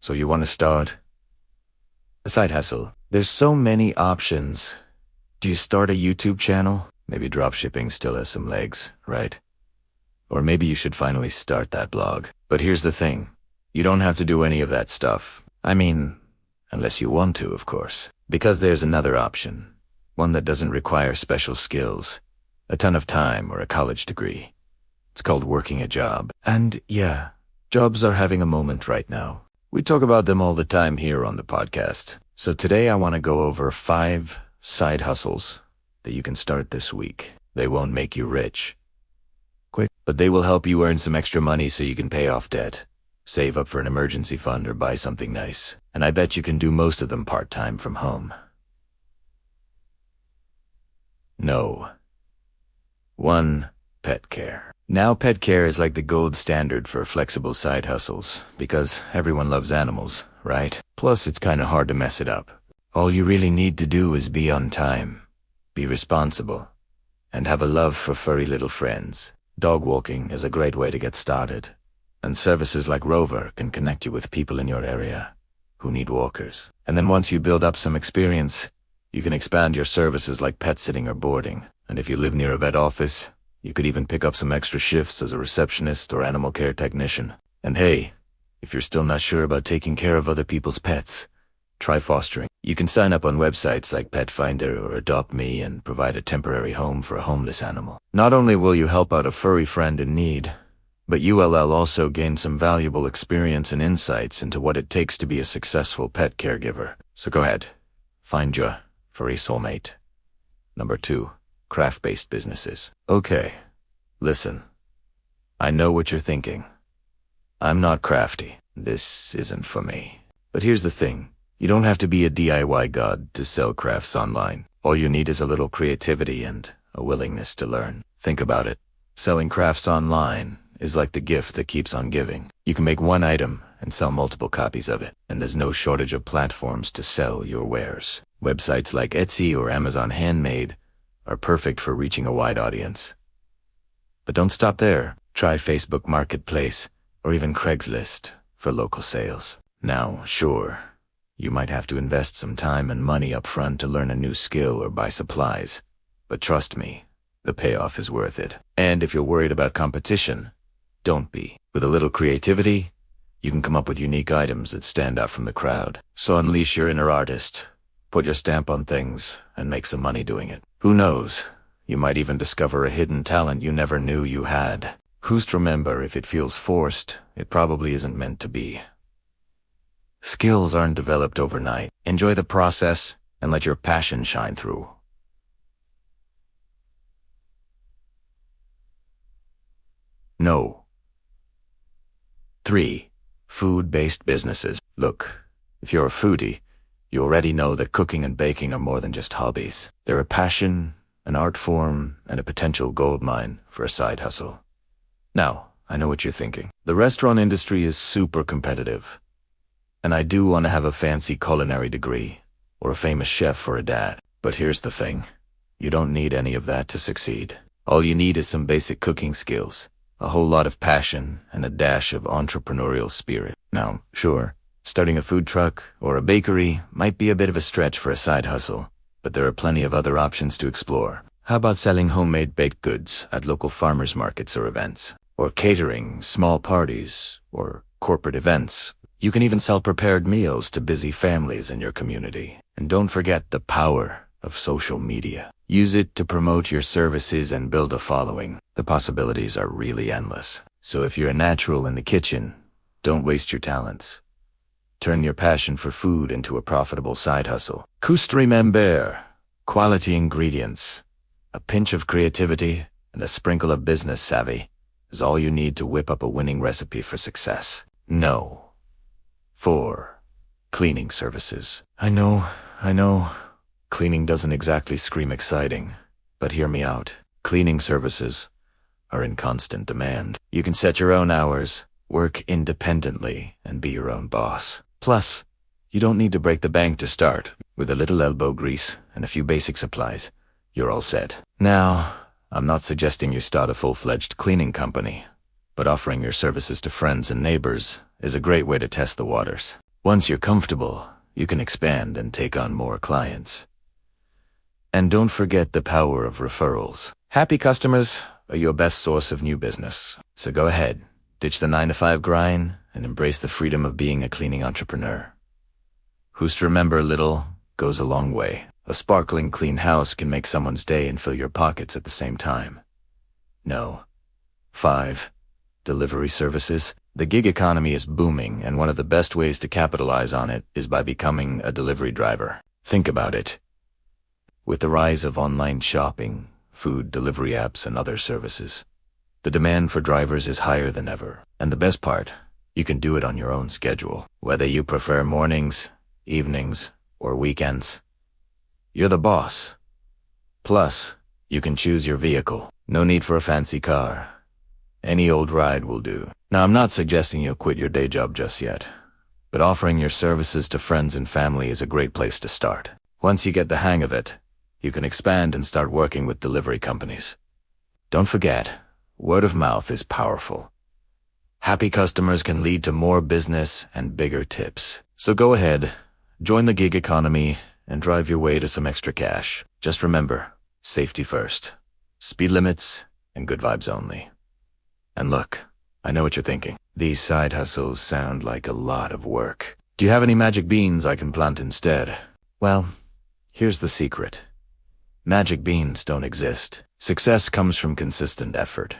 So you want to start a side hustle? There's so many options. Do you start a YouTube channel? Maybe dropshipping still has some legs, right? Or maybe you should finally start that blog. But here's the thing. You don't have to do any of that stuff. I mean, unless you want to, of course. Because there's another option. One that doesn't require special skills, a ton of time, or a college degree. It's called working a job. And yeah, jobs are having a moment right now. We talk about them all the time here on the podcast. So today I want to go over 5 side hustles that you can start this week. They won't make you rich, quick, but they will help you earn some extra money so you can pay off debt, save up for an emergency fund, or buy something nice. And I bet you can do most of them part-time from home. No. 1. Pet care. Now pet care is like the gold standard for flexible side hustles, because everyone loves animals, right? Plus it's kinda hard to mess it up. All you really need to do is be on time, be responsible, and have a love for furry little friends. Dog walking is a great way to get started, and services like Rover can connect you with people in your area who need walkers. And then once you build up some experience, you can expand your services like pet sitting or boarding. And if you live near a vet office, you could even pick up some extra shifts as a receptionist or animal care technician. And hey, if you're still not sure about taking care of other people's pets, try fostering. You can sign up on websites like Pet Finder or Adopt Me and provide a temporary home for a homeless animal. Not only will you help out a furry friend in need, but you'll also gain some valuable experience and insights into what it takes to be a successful pet caregiver. So go ahead, find your furry soulmate. Number 2, craft-based businesses. Okay, listen. I know what you're thinking. I'm not crafty. This isn't for me. But here's the thing. You don't have to be a DIY god to sell crafts online. All you need is a little creativity and a willingness to learn. Think about it. Selling crafts online is like the gift that keeps on giving. You can make one item and sell multiple copies of it, and there's no shortage of platforms to sell your wares. Websites like Etsy or Amazon Handmade are perfect for reaching a wide audience. But don't stop there. Try Facebook Marketplace or even Craigslist for local sales. Now, sure, you might have to invest some time and money up front to learn a new skill or buy supplies, but trust me, the payoff is worth it. And if you're worried about competition, don't be. With a little creativity, you can come up with unique items that stand out from the crowd. So unleash your inner artist, put your stamp on things, and make some money doing it. Who knows? You might even discover a hidden talent you never knew you had. Who's to remember, if it feels forced, it probably isn't meant to be. Skills aren't developed overnight. Enjoy the process and let your passion shine through. No. 3. Food-based businesses. Look, if you're a foodie, you already know that cooking and baking are more than just hobbies. They're a passion, an art form, and a potential goldmine for a side hustle. Now, I know what you're thinking. The restaurant industry is super competitive, and I do want to have a fancy culinary degree or a famous chef for a dad. But here's the thing. You don't need any of that to succeed. All you need is some basic cooking skills, a whole lot of passion, and a dash of entrepreneurial spirit. Now, sure, starting a food truck or a bakery might be a bit of a stretch for a side hustle, but there are plenty of other options to explore. How about selling homemade baked goods at local farmers markets or events? Or catering small parties or corporate events? You can even sell prepared meals to busy families in your community. And don't forget the power of social media. Use it to promote your services and build a following. The possibilities are really endless. So if you're a natural in the kitchen, don't waste your talents. Turn your passion for food into a profitable side hustle. Just remember, quality ingredients, a pinch of creativity, and a sprinkle of business savvy is all you need to whip up a winning recipe for success. No. 4. Cleaning services. I know. Cleaning doesn't exactly scream exciting, but hear me out. Cleaning services are in constant demand. You can set your own hours, work independently, and be your own boss. Plus, you don't need to break the bank to start. With a little elbow grease and a few basic supplies, you're all set. Now, I'm not suggesting you start a full-fledged cleaning company, but offering your services to friends and neighbors is a great way to test the waters. Once you're comfortable, you can expand and take on more clients. And don't forget the power of referrals. Happy customers are your best source of new business. So go ahead, ditch the 9-to-5 grind, and embrace the freedom of being a cleaning entrepreneur. Who's to remember little goes a long way. A sparkling clean house can make someone's day and fill your pockets at the same time. No. 5. Delivery services. The gig economy is booming, and one of the best ways to capitalize on it is by becoming a delivery driver. Think about it. With the rise of online shopping, food delivery apps, and other services, the demand for drivers is higher than ever. And the best part, you can do it on your own schedule. Whether you prefer mornings, evenings, or weekends, you're the boss. Plus, you can choose your vehicle. No need for a fancy car. Any old ride will do. Now, I'm not suggesting you'll quit your day job just yet, but offering your services to friends and family is a great place to start. Once you get the hang of it, you can expand and start working with delivery companies. Don't forget, word of mouth is powerful. Happy customers can lead to more business and bigger tips. So go ahead, join the gig economy, and drive your way to some extra cash. Just remember, safety first, speed limits, and good vibes only. And look, I know what you're thinking. These side hustles sound like a lot of work. Do you have any magic beans I can plant instead? Well, here's the secret. Magic beans don't exist. Success comes from consistent effort,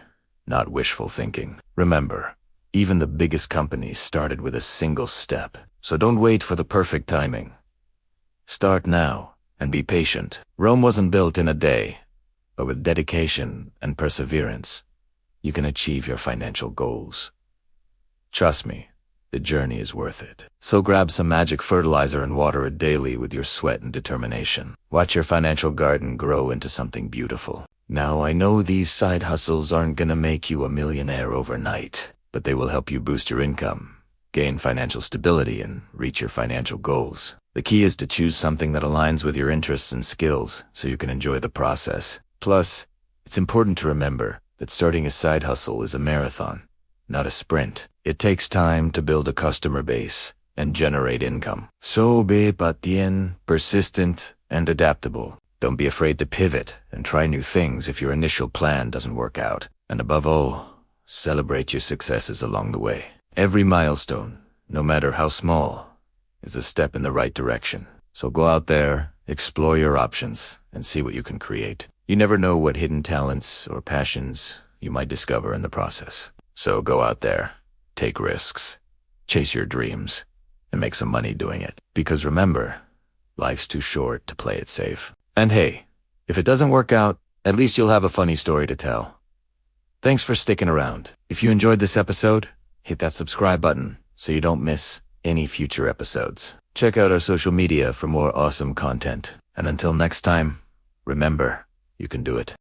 not wishful thinking. Remember, even the biggest companies started with a single step, so don't wait for the perfect timing. Start now and be patient. Rome wasn't built in a day, but with dedication and perseverance, you can achieve your financial goals. Trust me, the journey is worth it. So grab some magic fertilizer and water it daily with your sweat and determination. Watch your financial garden grow into something beautiful. Now, I know these side hustles aren't gonna make you a millionaire overnight, but they will help you boost your income, gain financial stability, and reach your financial goals. The key is to choose something that aligns with your interests and skills so you can enjoy the process. Plus, it's important to remember that starting a side hustle is a marathon, not a sprint. It takes time to build a customer base and generate income. So be patient, persistent, and adaptable. Don't be afraid to pivot and try new things if your initial plan doesn't work out. And above all, celebrate your successes along the way. Every milestone, no matter how small, is a step in the right direction. So go out there, explore your options, and see what you can create. You never know what hidden talents or passions you might discover in the process. So go out there, take risks, chase your dreams, and make some money doing it. Because remember, life's too short to play it safe. And hey, if it doesn't work out, at least you'll have a funny story to tell. Thanks for sticking around. If you enjoyed this episode, hit that subscribe button so you don't miss any future episodes. Check out our social media for more awesome content. And until next time, remember, you can do it.